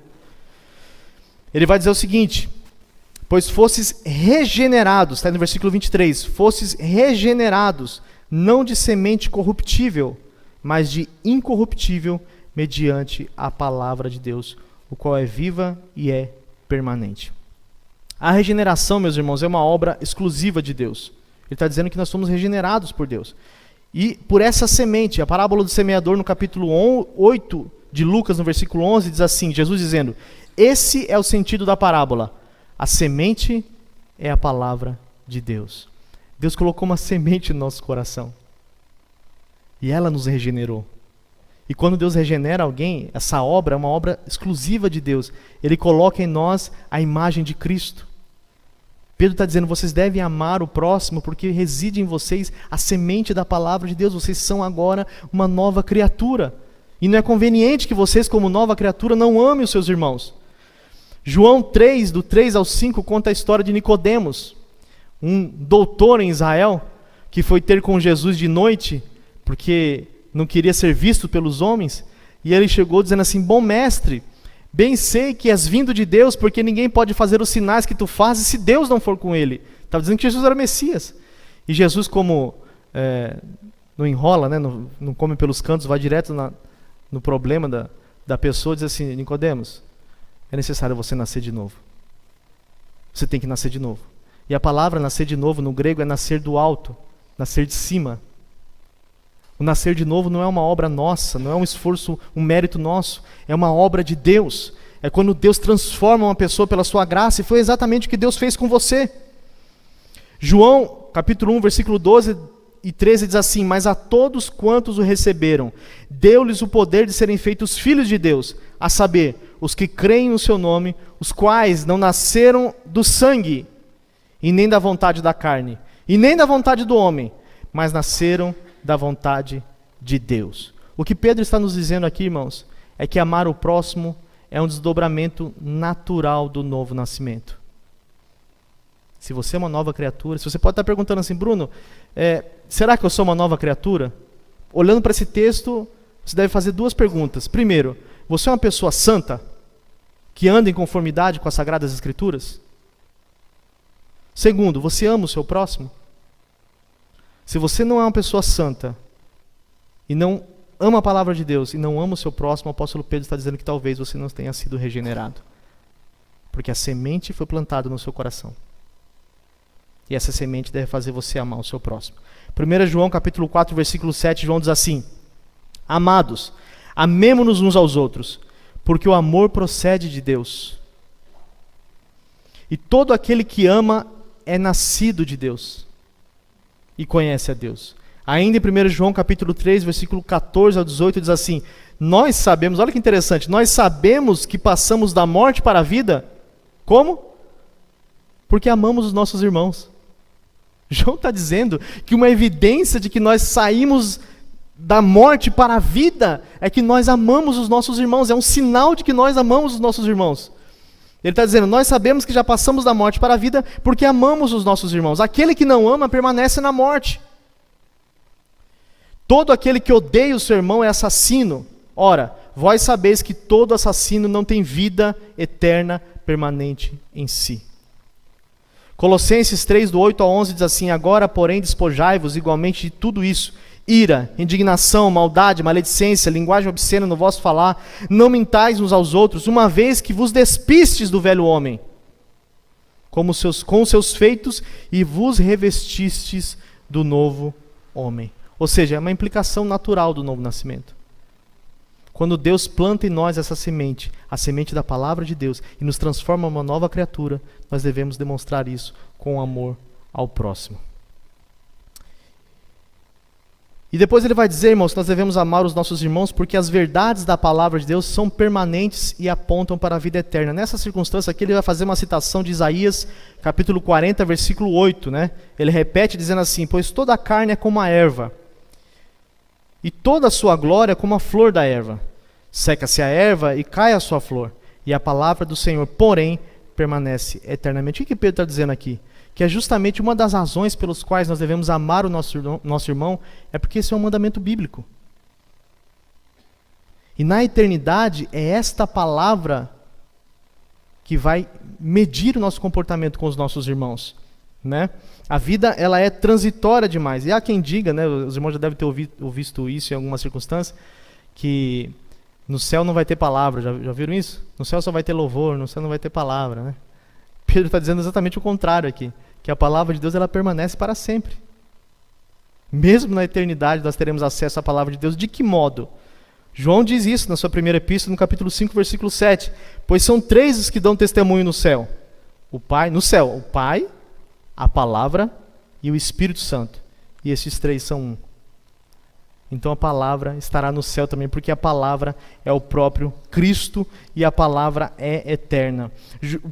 Ele vai dizer o seguinte: pois fostes regenerados, está no versículo 23, fostes regenerados, não de semente corruptível, mas de incorruptível, mediante a palavra de Deus, o qual é viva e é permanente. A regeneração, meus irmãos, é uma obra exclusiva de Deus. Ele está dizendo que nós somos regenerados por Deus. E por essa semente, a parábola do semeador no capítulo 8 de Lucas, no versículo 11, diz assim, Jesus dizendo: esse é o sentido da parábola. A semente é a palavra de Deus. Deus colocou uma semente no nosso coração. E ela nos regenerou. E quando Deus regenera alguém, essa obra é uma obra exclusiva de Deus. Ele coloca em nós a imagem de Cristo. Pedro está dizendo: vocês devem amar o próximo porque reside em vocês a semente da palavra de Deus. Vocês são agora uma nova criatura. E não é conveniente que vocês, como nova criatura, não amem os seus irmãos. João 3, do 3 ao 5, conta a história de Nicodemos, um doutor em Israel, que foi ter com Jesus de noite, porque não queria ser visto pelos homens, e ele chegou dizendo assim: bom mestre, bem sei que és vindo de Deus, porque ninguém pode fazer os sinais que tu fazes se Deus não for com ele. Estava dizendo que Jesus era Messias. E Jesus, como não enrola, né, não come pelos cantos, vai direto no problema da pessoa, diz assim: Nicodemos, é necessário você nascer de novo. Você tem que nascer de novo. E a palavra nascer de novo no grego é nascer do alto, nascer de cima. O nascer de novo não é uma obra nossa, não é um esforço, um mérito nosso, é uma obra de Deus. É quando Deus transforma uma pessoa pela sua graça, e foi exatamente o que Deus fez com você. João, capítulo 1, versículo 12 e 13 diz assim: mas a todos quantos o receberam, deu-lhes o poder de serem feitos filhos de Deus, a saber, os que creem no seu nome, os quais não nasceram do sangue, e nem da vontade da carne, e nem da vontade do homem, mas nasceram da vontade de Deus. O que Pedro está nos dizendo aqui, irmãos, é que amar o próximo é um desdobramento natural do novo nascimento. Se você é uma nova criatura, se você pode estar perguntando assim: Bruno, será que eu sou uma nova criatura? Olhando para esse texto, você deve fazer duas perguntas. Primeiro, você é uma pessoa santa, que anda em conformidade com as Sagradas Escrituras? Segundo, você ama o seu próximo? Se você não é uma pessoa santa, e não ama a palavra de Deus, e não ama o seu próximo, o apóstolo Pedro está dizendo que talvez você não tenha sido regenerado. Porque a semente foi plantada no seu coração. E essa semente deve fazer você amar o seu próximo. 1 João capítulo 4, versículo 7, João diz assim: amados, amemo-nos uns aos outros, porque o amor procede de Deus. E todo aquele que ama é nascido de Deus e conhece a Deus. Ainda em 1 João capítulo 3, versículo 14 ao 18, diz assim: nós sabemos, olha que interessante, nós sabemos que passamos da morte para a vida. Como? Porque amamos os nossos irmãos. João está dizendo que uma evidência de que nós saímos da morte para a vida é que nós amamos os nossos irmãos. É um sinal de que nós amamos os nossos irmãos. Ele está dizendo: nós sabemos que já passamos da morte para a vida porque amamos os nossos irmãos. Aquele que não ama permanece na morte. Todo aquele que odeia o seu irmão é assassino. Ora, vós sabeis que todo assassino não tem vida eterna permanente em si. Colossenses 3, do 8 ao 11, diz assim: agora, porém, despojai-vos igualmente de tudo isso: ira, indignação, maldade, maledicência, linguagem obscena no vosso falar. Não mintais uns aos outros, uma vez que vos despistes do velho homem, com os seus feitos, e vos revestistes do novo homem. Ou seja, é uma implicação natural do novo nascimento. Quando Deus planta em nós essa semente, a semente da palavra de Deus, e nos transforma em uma nova criatura, nós devemos demonstrar isso com amor ao próximo. E depois ele vai dizer, irmãos, que nós devemos amar os nossos irmãos porque as verdades da palavra de Deus são permanentes e apontam para a vida eterna. Nessa circunstância aqui ele vai fazer uma citação de Isaías, capítulo 40, versículo 8, né? Ele repete dizendo assim: pois toda a carne é como a erva, e toda a sua glória como a flor da erva. Seca-se a erva e cai a sua flor, e a palavra do Senhor, porém, permanece eternamente. O que Pedro está dizendo aqui? Que é justamente uma das razões pelas quais nós devemos amar o nosso irmão, é porque esse é um mandamento bíblico. E na eternidade é esta palavra que vai medir o nosso comportamento com os nossos irmãos, né? A vida, ela é transitória demais. E há quem diga, né, os irmãos já devem ter ouvido isso em algumas circunstâncias, que no céu não vai ter palavra. Já viram isso? No céu só vai ter louvor, no céu não vai ter palavra, né? Pedro está dizendo exatamente o contrário aqui, que a palavra de Deus ela permanece para sempre. Mesmo na eternidade nós teremos acesso à palavra de Deus. De que modo? João diz isso na sua primeira epístola, no capítulo 5, versículo 7. Pois são 3 os que dão testemunho no céu. O Pai, a palavra e o Espírito Santo. E esses 3 são um. Então a palavra estará no céu também, porque a palavra é o próprio Cristo e a palavra é eterna.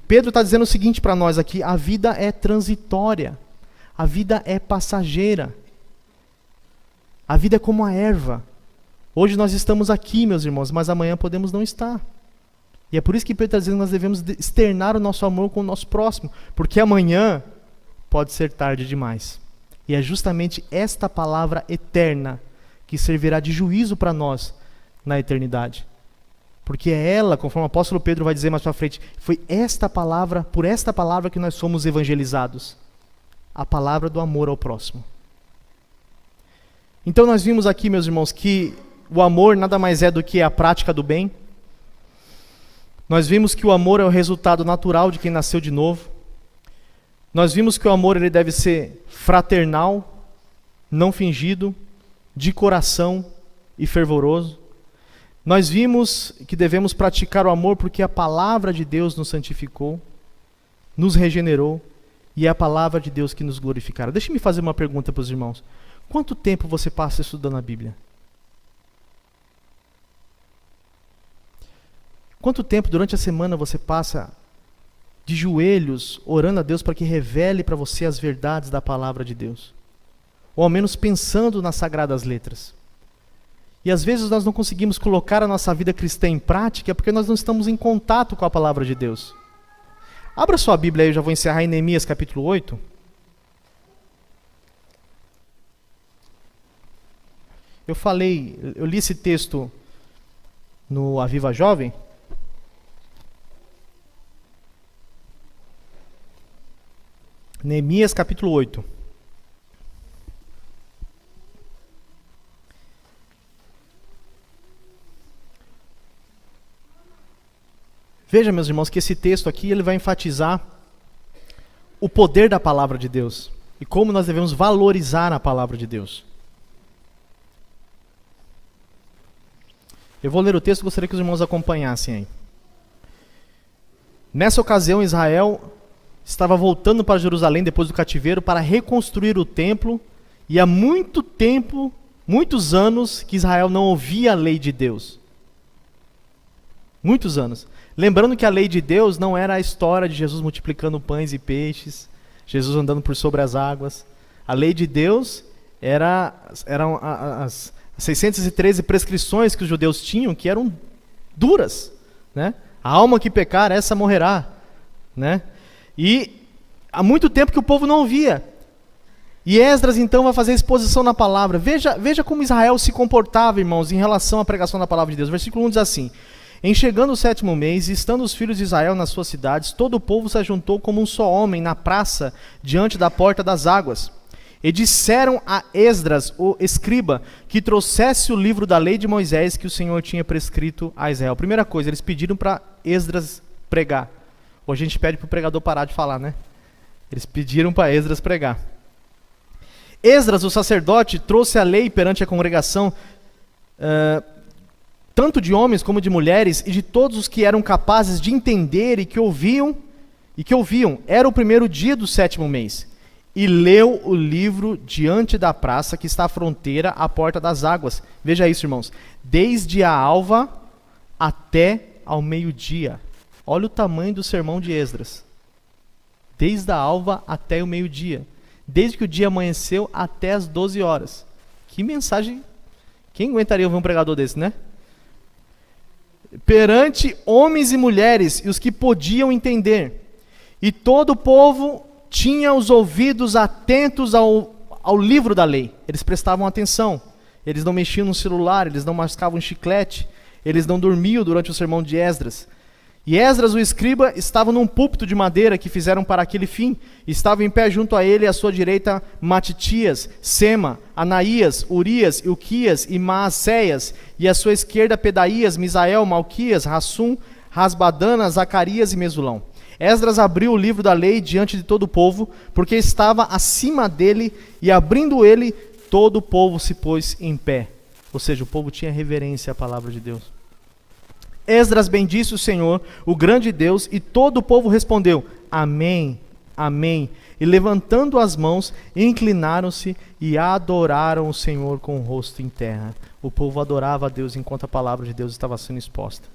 Pedro está dizendo o seguinte para nós aqui: a vida é transitória, a vida é passageira, a vida é como a erva. Hoje nós estamos aqui, meus irmãos, mas amanhã podemos não estar. E é por isso que Pedro está dizendo que nós devemos externar o nosso amor com o nosso próximo, porque amanhã pode ser tarde demais. E é justamente esta palavra eterna que servirá de juízo para nós na eternidade. Porque é ela, conforme o apóstolo Pedro vai dizer mais para frente, foi esta palavra, por esta palavra que nós somos evangelizados. A palavra do amor ao próximo. Então nós vimos aqui, meus irmãos, que o amor nada mais é do que a prática do bem. Nós vimos que o amor é o resultado natural de quem nasceu de novo. Nós vimos que o amor ele deve ser fraternal, não fingido, de coração e fervoroso. Nós vimos que devemos praticar o amor porque a palavra de Deus nos santificou, nos regenerou, e é a palavra de Deus que nos glorificará. Deixe-me fazer uma pergunta para os irmãos. Quanto tempo você passa estudando a Bíblia? Quanto tempo durante a semana você passa de joelhos orando a Deus para que revele para você as verdades da palavra de Deus? Ou ao menos pensando nas sagradas letras. E às vezes nós não conseguimos colocar a nossa vida cristã em prática porque nós não estamos em contato com a palavra de Deus. Abra sua Bíblia aí, eu já vou encerrar em Neemias capítulo 8. Eu li esse texto no Aviva Jovem. Neemias capítulo 8. Veja, meus irmãos, que esse texto aqui ele vai enfatizar o poder da palavra de Deus e como nós devemos valorizar a palavra de Deus. Eu vou ler o texto e gostaria que os irmãos acompanhassem aí. Nessa ocasião, Israel estava voltando para Jerusalém depois do cativeiro para reconstruir o templo, e há muito tempo, muitos anos, que Israel não ouvia a lei de Deus. Muitos anos. Lembrando que a lei de Deus não era a história de Jesus multiplicando pães e peixes, Jesus andando por sobre as águas. A lei de Deus eram as 613 prescrições que os judeus tinham, que eram duras, né? A alma que pecar, essa morrerá, né? E há muito tempo que o povo não ouvia. E Esdras então vai fazer exposição na palavra. Veja como Israel se comportava, irmãos, em relação à pregação da palavra de Deus. Versículo 1 diz assim: Em chegando o 7º mês, e estando os filhos de Israel nas suas cidades, todo o povo se ajuntou como um só homem na praça, diante da porta das águas. E disseram a Esdras, o escriba, que trouxesse o livro da lei de Moisés que o Senhor tinha prescrito a Israel. Primeira coisa, eles pediram para Esdras pregar. Ou a gente pede para o pregador parar de falar, né? Eles pediram para Esdras pregar. Esdras, o sacerdote, trouxe a lei perante a congregação, tanto de homens como de mulheres, e de todos os que eram capazes de entender e que ouviam. Era o primeiro dia do 7º mês. E leu o livro diante da praça que está à fronteira, à porta das águas. Veja isso, irmãos. Desde a alva até ao meio-dia. Olha o tamanho do sermão de Esdras. Desde a alva até o meio-dia. Desde que o dia amanheceu até as 12 horas. Que mensagem. Quem aguentaria ouvir um pregador desse, né? Perante homens e mulheres e os que podiam entender. E todo o povo tinha os ouvidos atentos ao livro da lei. Eles prestavam atenção. Eles não mexiam no celular, eles não mascavam chiclete, eles não dormiam durante o sermão de Esdras. E Esdras, o escriba, estava num púlpito de madeira que fizeram para aquele fim. Estava em pé junto a ele, à sua direita, Matitias, Sema, Anaías, Urias, Ilquias e Maacéias. E à sua esquerda, Pedaías, Misael, Malquias, Rassum, Rasbadana, Zacarias e Mesulão. Esdras abriu o livro da lei diante de todo o povo, porque estava acima dele, e abrindo ele, todo o povo se pôs em pé. Ou seja, o povo tinha reverência à palavra de Deus. Esdras bendisse o Senhor, o grande Deus, e todo o povo respondeu, Amém, Amém. E levantando as mãos, inclinaram-se e adoraram o Senhor com o rosto em terra. O povo adorava a Deus enquanto a palavra de Deus estava sendo exposta.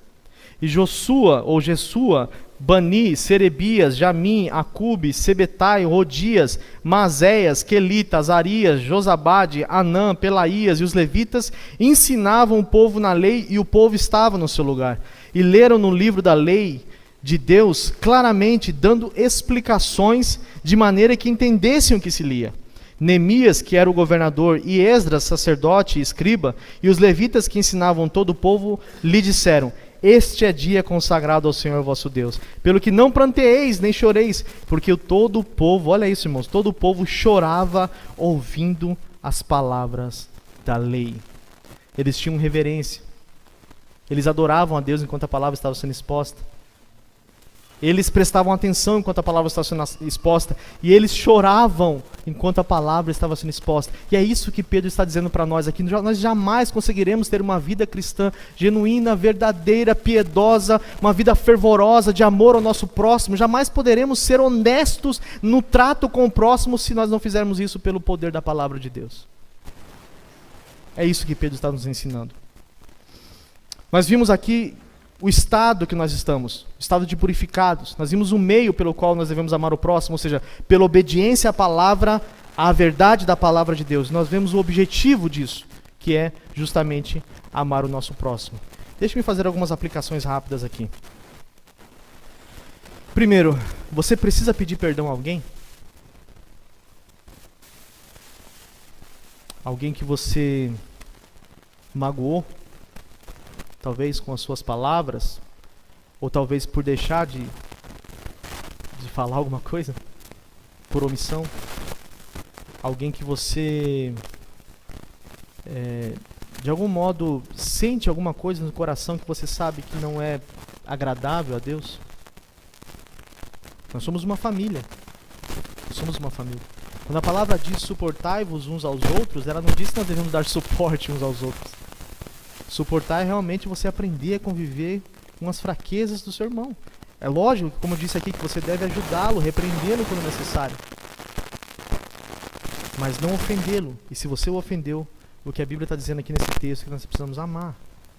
E Jessua, Bani, Serebias, Jamim, Acube, Sebetai, Rodias, Mazéias, Quelita, Azarias, Josabade, Anã, Pelaías e os levitas ensinavam o povo na lei, e o povo estava no seu lugar. E leram no livro da lei de Deus claramente, dando explicações de maneira que entendessem o que se lia. Neemias, que era o governador, e Esdras, sacerdote e escriba, e os levitas que ensinavam todo o povo, lhe disseram, Este é dia consagrado ao Senhor vosso Deus, pelo que não pranteeis nem choreis, porque todo o povo, olha isso, irmãos, todo o povo chorava ouvindo as palavras da lei. Eles tinham reverência, eles adoravam a Deus enquanto a palavra estava sendo exposta. Eles prestavam atenção enquanto a palavra estava sendo exposta, e eles choravam enquanto a palavra estava sendo exposta. E é isso que Pedro está dizendo para nós aqui. Nós jamais conseguiremos ter uma vida cristã genuína, verdadeira, piedosa, uma vida fervorosa de amor ao nosso próximo. Jamais poderemos ser honestos no trato com o próximo se nós não fizermos isso pelo poder da palavra de Deus. É isso que Pedro está nos ensinando. Nós vimos aqui o estado que nós estamos, estado de purificados. Nós vimos o meio pelo qual nós devemos amar o próximo, ou seja, pela obediência à palavra, à verdade da palavra de Deus. Nós vemos o objetivo disso, que é justamente amar o nosso próximo. Deixe-me fazer algumas aplicações rápidas aqui. Primeiro, você precisa pedir perdão a alguém? Alguém que você magoou? Talvez com as suas palavras, ou talvez por deixar de falar alguma coisa, por omissão. Alguém que você, de algum modo, sente alguma coisa no coração que você sabe que não é agradável a Deus. Nós somos uma família. Quando a palavra diz suportai-vos uns aos outros, ela não diz que nós devemos dar suporte uns aos outros. Suportar é realmente você aprender a conviver com as fraquezas do seu irmão. É lógico, como eu disse aqui, que você deve ajudá-lo, repreendê-lo quando necessário. Mas não ofendê-lo. E se você o ofendeu, o que a Bíblia está dizendo aqui nesse texto é que nós precisamos amar.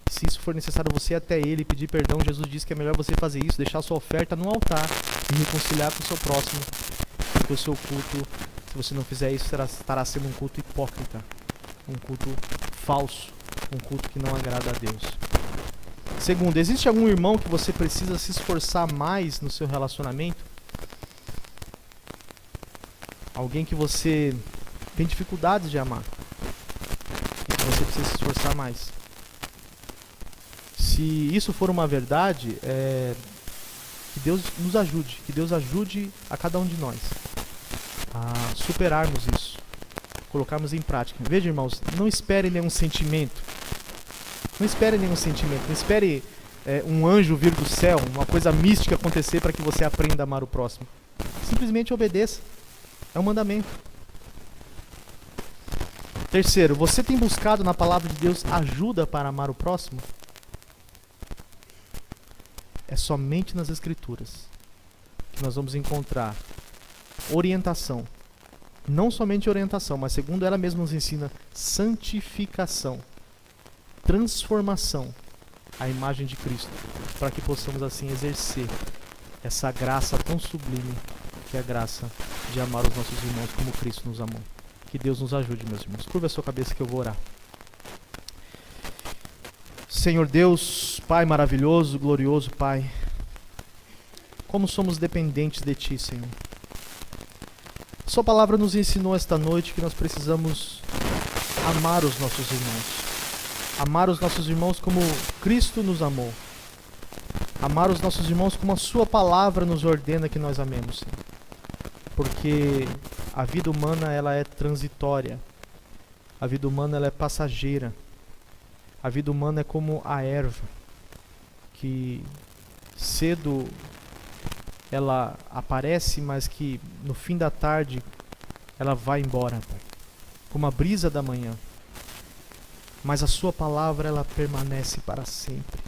Se isso for necessário você ir até ele e pedir perdão, Jesus diz que é melhor você fazer isso, deixar sua oferta no altar e reconciliar com o seu próximo. Porque o seu culto, se você não fizer isso, estará sendo um culto hipócrita. Um culto falso. Um culto que não agrada a Deus. Segundo, existe algum irmão que você precisa se esforçar mais no seu relacionamento? Alguém que você tem dificuldades de amar e que você precisa se esforçar mais. Se isso for uma verdade, que Deus nos ajude, que Deus ajude a cada um de nós a superarmos isso, colocarmos em prática. Veja, irmãos, não espere nenhum sentimento, não espere um anjo vir do céu, uma coisa mística acontecer para que você aprenda a amar o próximo. Simplesmente obedeça, é um mandamento. Terceiro, você tem buscado na palavra de Deus ajuda para amar o próximo? É somente nas Escrituras que nós vamos encontrar orientação. Não somente orientação, mas segundo ela mesma nos ensina, santificação, transformação à imagem de Cristo, para que possamos assim exercer essa graça tão sublime, que é a graça de amar os nossos irmãos como Cristo nos amou. Que Deus nos ajude, meus irmãos. Curva a sua cabeça que eu vou orar. Senhor Deus, Pai maravilhoso, glorioso Pai, como somos dependentes de Ti, Senhor. Sua palavra nos ensinou esta noite que nós precisamos amar os nossos irmãos. Amar os nossos irmãos como Cristo nos amou. Amar os nossos irmãos como a Sua palavra nos ordena que nós amemos, Senhor. Porque a vida humana, ela é transitória. A vida humana, ela é passageira. A vida humana é como a erva, que cedo ela aparece, mas que no fim da tarde ela vai embora, Pai. Como a brisa da manhã. Mas a Sua palavra, ela permanece para sempre.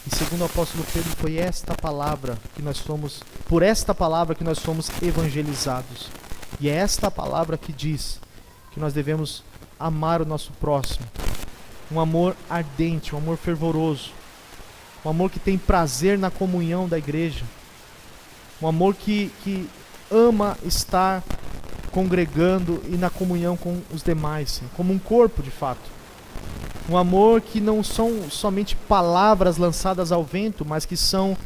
E segundo o apóstolo Pedro, foi esta palavra que nós somos, por esta palavra que nós somos evangelizados. E é esta palavra que diz que nós devemos amar o nosso próximo. Um amor ardente, um amor fervoroso. Um amor que tem prazer na comunhão da igreja. Um amor que ama estar congregando e na comunhão com os demais, sim, como um corpo de fato. Um amor que não são somente palavras lançadas ao vento, mas que são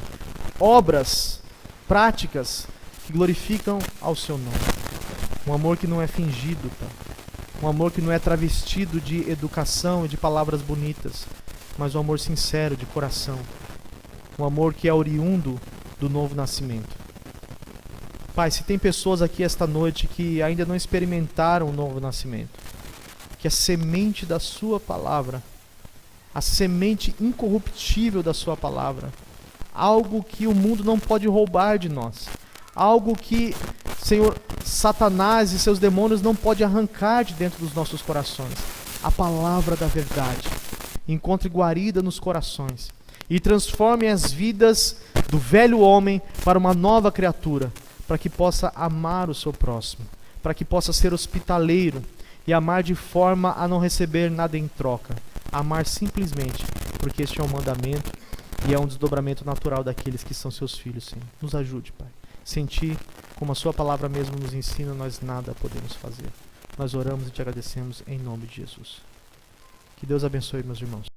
obras, práticas, que glorificam ao Seu nome. Um amor que não é fingido, Pai. Um amor que não é travestido de educação e de palavras bonitas, mas um amor sincero, de coração. Um amor que é oriundo do novo nascimento. Pai, se tem pessoas aqui esta noite que ainda não experimentaram o novo nascimento, que a semente da Sua palavra, a semente incorruptível da Sua palavra, algo que o mundo não pode roubar de nós, algo que, Senhor, Satanás e seus demônios não podem arrancar de dentro dos nossos corações, a palavra da verdade, encontre guarida nos corações e transforme as vidas do velho homem para uma nova criatura, para que possa amar o seu próximo, para que possa ser hospitaleiro e amar de forma a não receber nada em troca, amar simplesmente porque este é um mandamento e é um desdobramento natural daqueles que são Seus filhos, Senhor. Nos ajude, Pai. Sentir como a Sua palavra mesmo nos ensina, nós nada podemos fazer. Nós oramos e Te agradecemos em nome de Jesus. Que Deus abençoe, meus irmãos.